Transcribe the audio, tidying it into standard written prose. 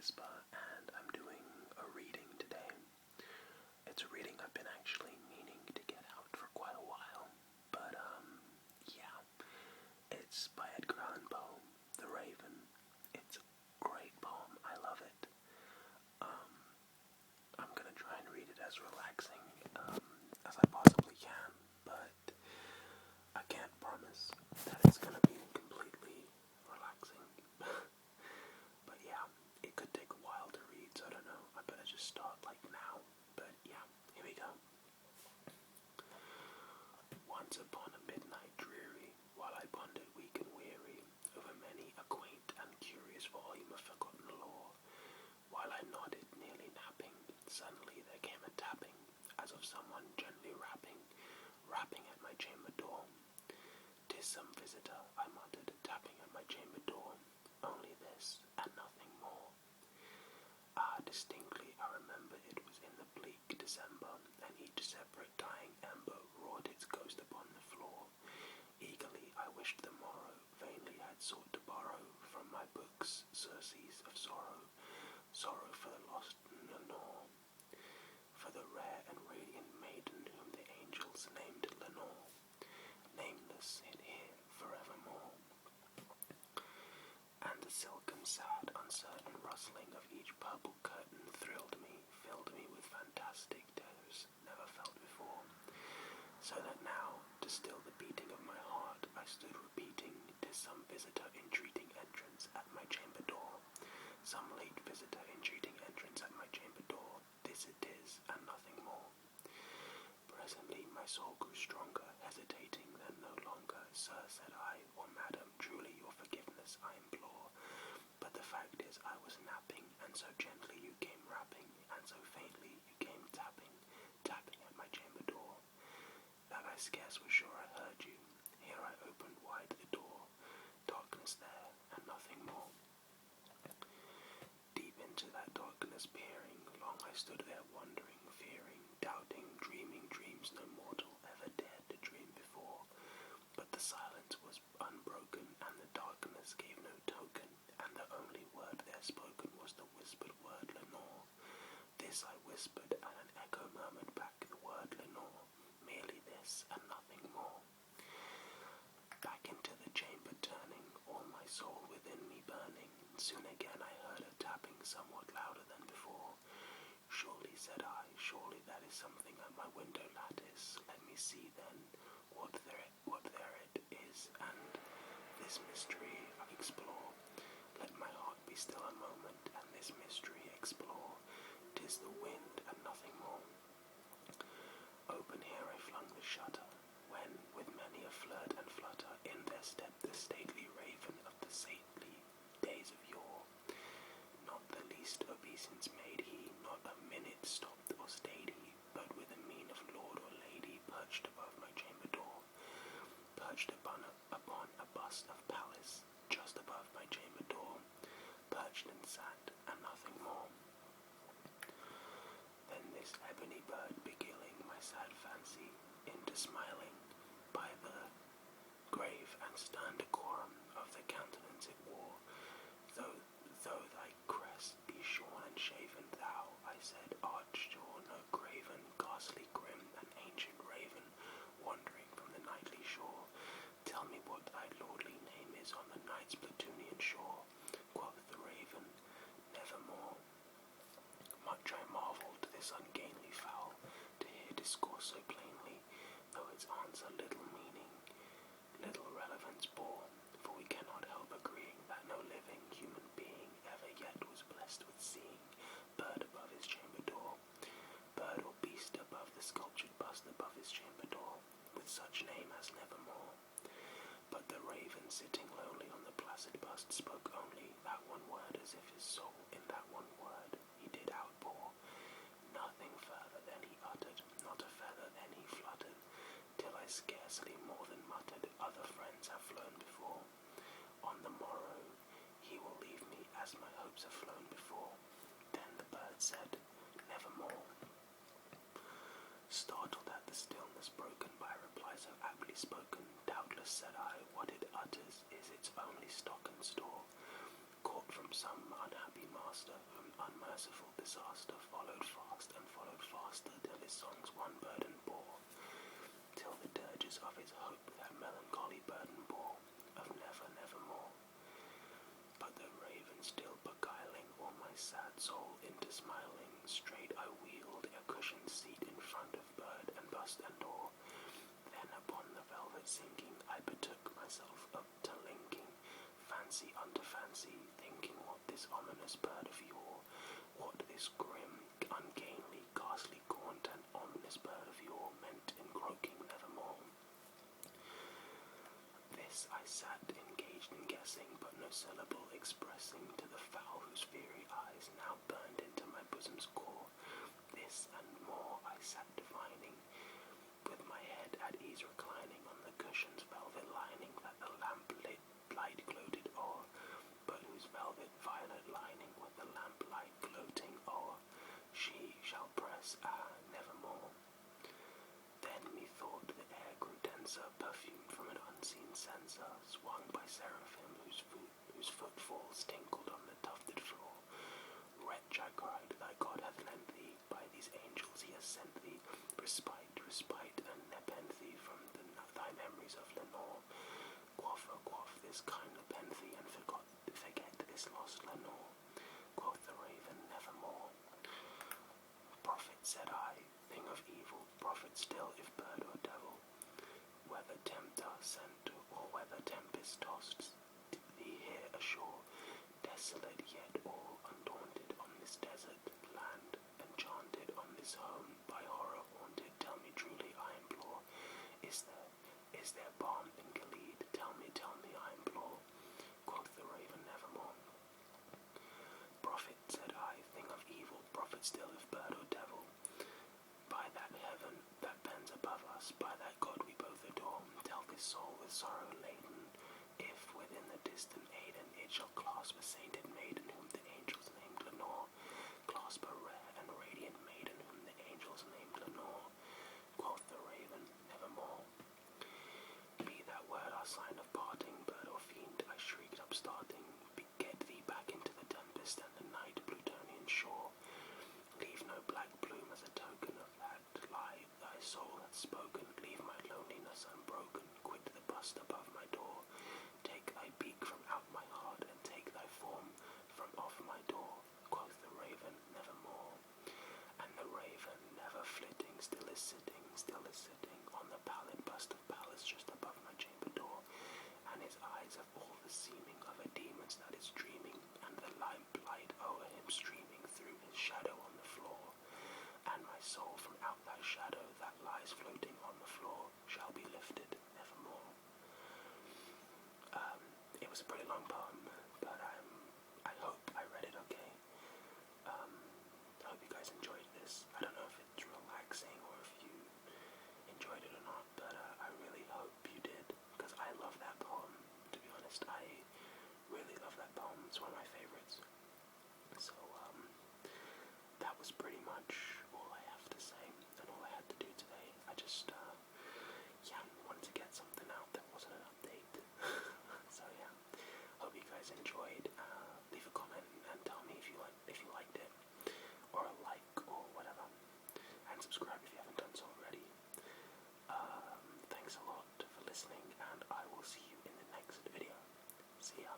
Whisper, and I'm doing a reading today. It's a reading I've been actually meaning to get out for quite a while, but yeah, it's by Edgar Allan Poe, The Raven. It's a great poem, I love it. I'm gonna try and read it as relaxing as I possibly can, but I can't promise that it's gonna be completely relaxing. But yeah, it could take a while to read, so I don't know. I better just start like now. But yeah, here we go. Once upon a midnight dreary, while I pondered weak and weary over many a quaint and curious volume of forgotten lore, while I nodded, nearly napping, suddenly there came a tapping, as of someone gently rapping at my chamber door. "'Tis some visitor," I muttered, tapping at my chamber door. "Only this, and nothing more." Ah, distinctly I remember it was in the bleak December, and each separate dying ember wrought its ghost upon the floor. Eagerly I wished the morrow, vainly had sought to borrow from my books surcease of sorrow, sorrow for the lost Lenore, for the rare and radiant maiden whom the angels named Lenore, nameless hid here forevermore. And the silken, sad, uncertain rustling of each purple curtain thrilled me, filled me with fantastic terrors never felt before, so that now, to still the beating of my heart, I stood repeating, "'Tis some visitor entreating entrance at my chamber door, some late visitor entreating entrance at my chamber door, this it is, and nothing more." Presently my soul grew stronger, hesitating then no longer. "Sir," said I, "or madam, truly your forgiveness I implore, but the fact is I was napping, and so gently you came rapping, and so faintly you came tapping at my chamber door, that I scarce was sure I heard you. Here I opened wide the door, darkness there, and nothing more." Deep into that darkness peering, long I stood there wondering, fearing, doubting, dreaming dreams no mortal ever dared to dream before. But the silence was unbroken, and the darkness gave no token, and the only word there spoken was the whispered word Lenore. This I whispered, and an echo murmured back the word Lenore, merely this, and nothing more. Back into the chamber turning, all my soul within me burning, soon again I heard a tapping somewhat louder than before. "Surely," said I, "surely that is something at my window lattice. Let me see then what there it is, and this mystery explore. Let my heart be still a moment, and this mystery explore. 'Tis the wind, and nothing more." Open here I flung the shutter, when, with many a flirt and flutter, in there stepped the stately raven of the saintly days of yore. Not the least obeisance made he, not a minute stopped or stayed he, but with a mien of lord or lady perched above my chamber door, perched upon a bust of Pallas, just above my chamber door, perched and sat, and nothing more. Then this ebony bird beguiling my sad fancy into smiling, by the grave and stern decorum of the countenance it wore, though thy crest be shorn and shaven, thou, I said, art sure no craven, ghastly grim, and ancient raven, wandering from the nightly shore. Tell me what thy lordly name is on the night's Plutonian shore. Quoth the raven, "Nevermore." Much I marvelled this ungainly fowl, to hear discourse so plainly, though its answer little meaning, little relevance bore, for we cannot help agreeing that no living human being ever yet was blessed with seeing bird above his chamber door, bird or beast above the sculptured bust above his chamber door, with such name as Nevermore. But the raven, sitting lowly on the placid bust, spoke only that one word, as if his soul in that one word he did outpour. Nothing further then he uttered, not a feather then he fluttered, till I scarcely more than muttered, "Other friends have flown before. On the morrow he will leave me as my hopes have flown before." Then the bird said, "Nevermore." Startled at the stillness broken by a reply so aptly spoken, "Doubtless," said I, "what it utters is its only stock and store, caught from some unhappy master whom merciful disaster followed fast and followed faster till his song's one burden bore, till the dirges of his hope that melancholy burden bore, of never, nevermore. But the raven still beguiling all my sad soul into smiling, straight I wheeled a cushioned seat in front of bird and bust and door. Then upon the velvet sinking, I betook myself up to linking fancy unto fancy, thinking what this ominous bird of yore, what this grim, ungainly, ghastly, gaunt and ominous bird of yore meant in croaking nevermore. This I sat engaged in guessing, but no syllable expressing to the fowl whose fiery eyes now burned into my bosom's core. This and more I sat divining, with my head at ease reclining on the cushion's velvet lining that the lamp-lit light gloated o'er, but whose velvet violet lining with the lamp-light gloating o'er she shall press, nevermore. Then methought the air grew denser, perfumed from an unseen censer, swung by seraphim whose footfalls tinkled on the tufted floor. Wretch, I cried, thy God hath lent thee, by these angels he has sent thee, respite, respite, and nepenthe from thy memories of Lenore. Quaff, oh quaff, this kind nepenthe, and forget this lost Lenore. Quoth the raven, nevermore. Prophet, said I, thing of evil, prophet still, if bird or devil, whether tempter sent, or whether tempest tossed thee here ashore, desolate yet all undaunted on this desert land, enchanted on this home by horror haunted, tell me truly, I implore, is there balm in Gilead? Tell me, I implore. Quoth the raven, nevermore. Prophet, said I, thing of evil, prophet still, if bird or devil, by that heaven that bends above us, by that God we both adore, tell this soul with sorrow laden, if within the distant Aidenn it shall clasp a sainted maiden whom the angels named Lenore, clasp a rare and radiant maiden whom the angels named Lenore. Quoth the raven, nevermore. Be that word our sign of parting, bird or fiend, I shrieked upstarting, get thee back into the tempest and the night Plutonian shore. Leave no black plume as a token of that lie thy soul hath spoken. Leave my loneliness unbroken. Quit the bust above my door. Take thy beak from out my heart, and take thy form from off my door. Quoth the raven, nevermore. And the raven, never flitting, still is sitting on the pallid bust of Pallas just above my chamber door. And his eyes have all the seeming of a demon's that is dreaming, and the light o'er him streaming through his shadow on the floor. And my soul from out that shadow that lies floating on the floor shall be lifted nevermore. It was a pretty long poem, but I hope I read it okay. I hope you guys enjoyed this. I don't know if it's relaxing or if you enjoyed it or not, but I really hope you did, because I love that poem. To be honest, I really love that poem. It's one of my favorites. So, that was pretty much all I have to say, and all I had to do today. I just, wanted to get something out that wasn't an update. So yeah, hope you guys enjoyed. Leave a comment and tell me if you liked it, or a like, or whatever, and subscribe if you haven't done so already. Thanks a lot for listening, and I will see you in the next video. See ya.